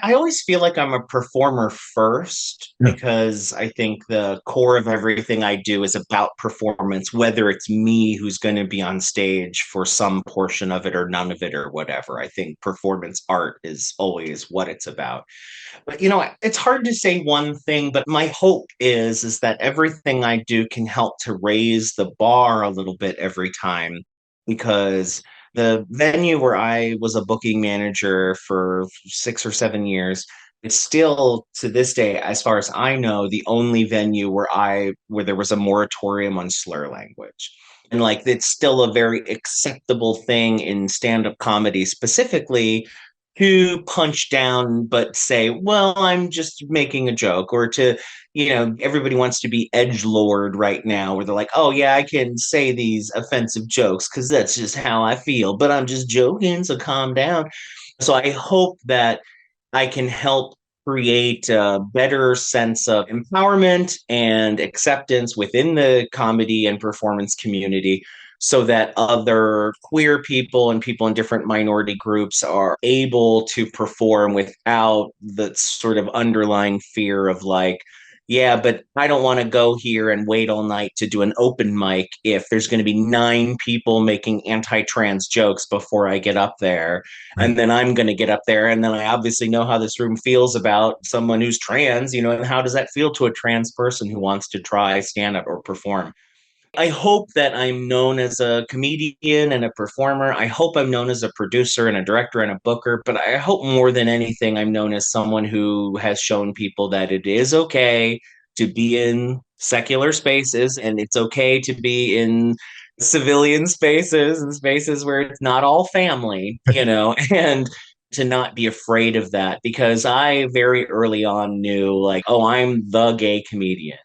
I always feel like I'm a performer first Yeah. because I think the core of everything I do is about performance, whether it's me who's going to be on stage for some portion of it or none of it or whatever. I think performance art is always what it's about. But it's hard to say one thing, but my hope is that everything I do can help to raise the bar a little bit every time because the venue where I was a booking manager for 6 or 7 years, it's still to this day, as far as I know, the only venue where there was a moratorium on slur language. And like it's still a very acceptable thing in stand-up comedy, specifically to punch down but say, well, I'm just making a joke, or everybody wants to be edge lord right now, where they're like, oh yeah, I can say these offensive jokes because that's just how I feel, but I'm just joking, so calm down. So I hope that I can help create a better sense of empowerment and acceptance within the comedy and performance community so that other queer people and people in different minority groups are able to perform without the sort of underlying fear of like, yeah, but I don't want to go here and wait all night to do an open mic if there's going to be 9 people making anti-trans jokes before I get up there. Right. And then I'm going to get up there. And then I obviously know how this room feels about someone who's trans, and how does that feel to a trans person who wants to try stand up or perform? I hope that I'm known as a comedian and a performer. I hope I'm known as a producer and a director and a booker, but I hope more than anything, I'm known as someone who has shown people that it is okay to be in secular spaces and it's okay to be in civilian spaces and spaces where it's not all family, and to not be afraid of that because I very early on knew like, oh, I'm the gay comedian.